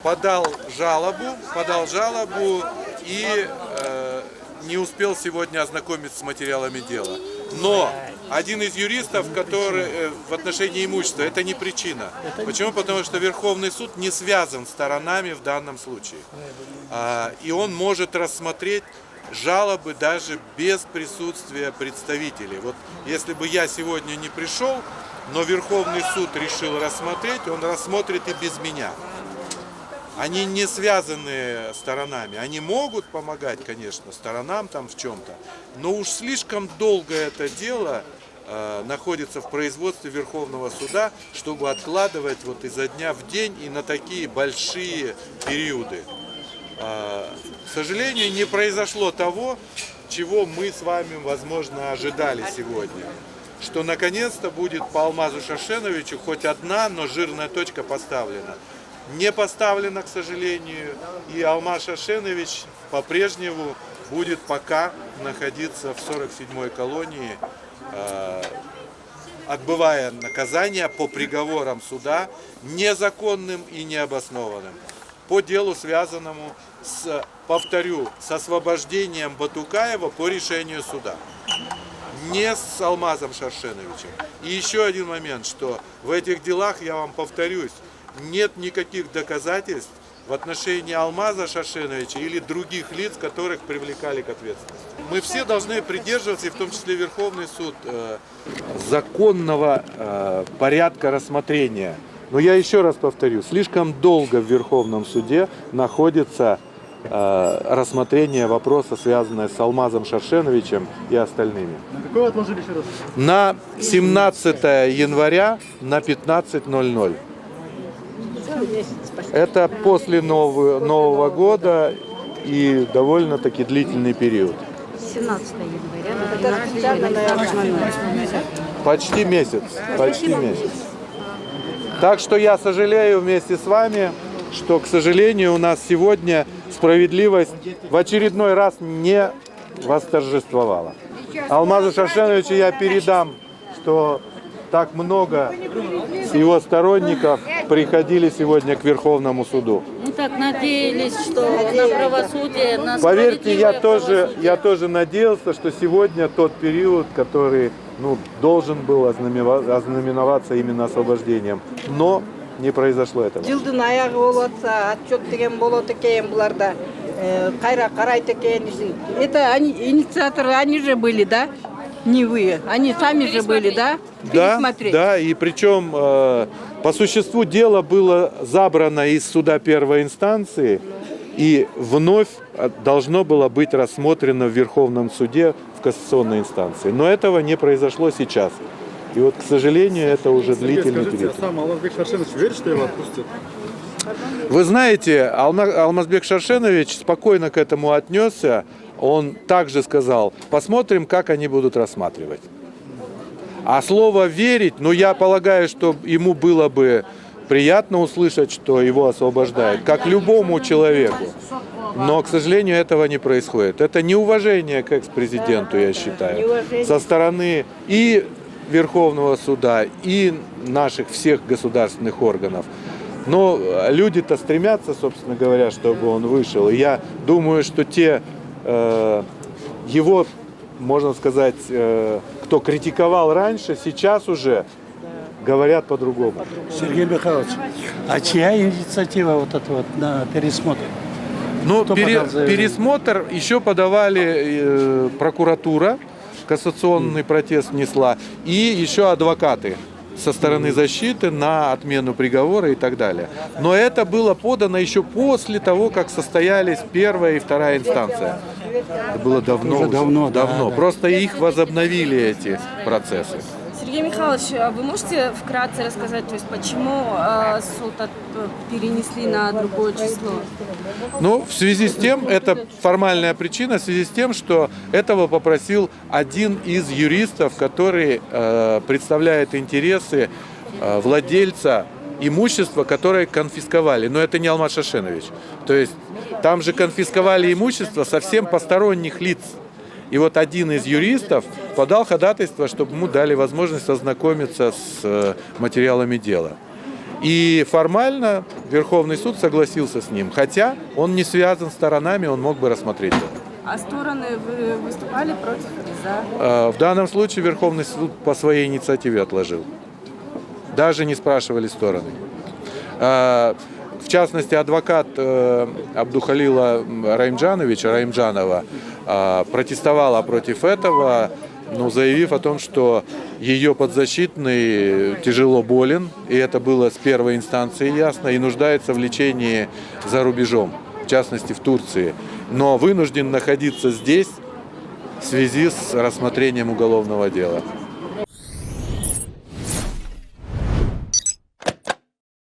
Подал жалобу и не успел сегодня ознакомиться с материалами дела. Но один из юристов, который в отношении имущества, это не причина. Почему? Потому что Верховный суд не связан с сторонами в данном случае. И он может рассмотреть жалобы даже без присутствия представителей. Вот если бы я сегодня не пришел, но Верховный суд решил рассмотреть, он рассмотрит и без меня. Они не связаны сторонами. Они могут помогать, конечно, сторонам там в чем-то, но уж слишком долго это дело находится в производстве Верховного суда, чтобы откладывать вот изо дня в день и на такие большие периоды. К сожалению, не произошло того, чего мы с вами, возможно, ожидали сегодня. Что наконец-то будет по Алмазу Шаршеновичу хоть одна, но жирная точка поставлена. Не поставлена, к сожалению, и Алмаз Шаршенович по-прежнему будет пока находиться в 47-й колонии, отбывая наказание по приговорам суда, незаконным и необоснованным, по делу, связанному с, повторю, с освобождением Батукаева по решению суда. Не с Алмазом Шаршеновичем. И еще один момент, что в этих делах, я вам повторюсь, нет никаких доказательств в отношении Алмаза Шаршеновича или других лиц, которых привлекали к ответственности. Мы все должны придерживаться, и в том числе Верховный суд, законного порядка рассмотрения. Но я еще раз повторю, слишком долго в Верховном суде находится рассмотрение вопроса, связанное с Алмазом Шаршеновичем и остальными. На какое отложили еще раз? На 17 января на 15:00. Это после Нового года и довольно-таки длительный период. 17 января. Почти месяц. Так что я сожалею вместе с вами, что, к сожалению, у нас сегодня справедливость в очередной раз не восторжествовала. Алмазу Шаршеновичу я передам, что так много его сторонников приходили сегодня к Верховному суду. Мы так надеялись, что на правосудие, на Поверьте, я правосудие. тоже надеялся, что сегодня тот период, который должен был ознаменоваться именно освобождением. Но не произошло этого. Жылдын аяғы болып атса, отчет деген болады екен бұларда, қайра қарайды екен. Это инициаторы, они же были, да? Не вы, они сами же были, да? Да, и причем по существу дело было забрано из суда первой инстанции и вновь должно было быть рассмотрено в Верховном суде в кассационной инстанции. Но этого не произошло сейчас. И вот, к сожалению, это уже длительный период. А сам Алмазбек Шаршенович верит, что его отпустят? Вы знаете, Алмазбек Шаршенович спокойно к этому отнесся. Он также сказал, посмотрим, как они будут рассматривать. А слово «верить», я полагаю, что ему было бы приятно услышать, что его освобождают, как любому человеку. Но, к сожалению, этого не происходит. Это неуважение к экс-президенту, я считаю, со стороны и Верховного суда, и наших всех государственных органов. Но люди-то стремятся, собственно говоря, чтобы он вышел. И я думаю, что те его, можно сказать, кто критиковал раньше, сейчас уже говорят по-другому. Сергей Михайлович, а чья инициатива вот эта вот на пересмотр? Пересмотр еще подавали прокуратура, кассационный протест внесла, и еще адвокаты со стороны защиты на отмену приговора и так далее. Но это было подано еще после того, как состоялись первая и вторая инстанция. Это было давно. Да. Просто их возобновили, эти процессы. Сергей Михайлович, вы можете вкратце рассказать, то есть почему суд перенесли на другое число? В связи с тем, это формальная причина, в связи с тем, что этого попросил один из юристов, который представляет интересы владельца имущества, которое конфисковали. Но это не Алмаз Шаршенович. То есть там же конфисковали имущество совсем посторонних лиц. И вот один из юристов подал ходатайство, чтобы ему дали возможность ознакомиться с материалами дела. И формально Верховный суд согласился с ним, хотя он не связан с сторонами, он мог бы рассмотреть это. А стороны вы выступали против или за? В данном случае Верховный суд по своей инициативе отложил. Даже не спрашивали стороны. В частности, адвокат Абдухалила Раимджанова протестовала против этого, заявив о том, что ее подзащитный тяжело болен, и это было с первой инстанции ясно, и нуждается в лечении за рубежом, в частности в Турции, но вынужден находиться здесь в связи с рассмотрением уголовного дела.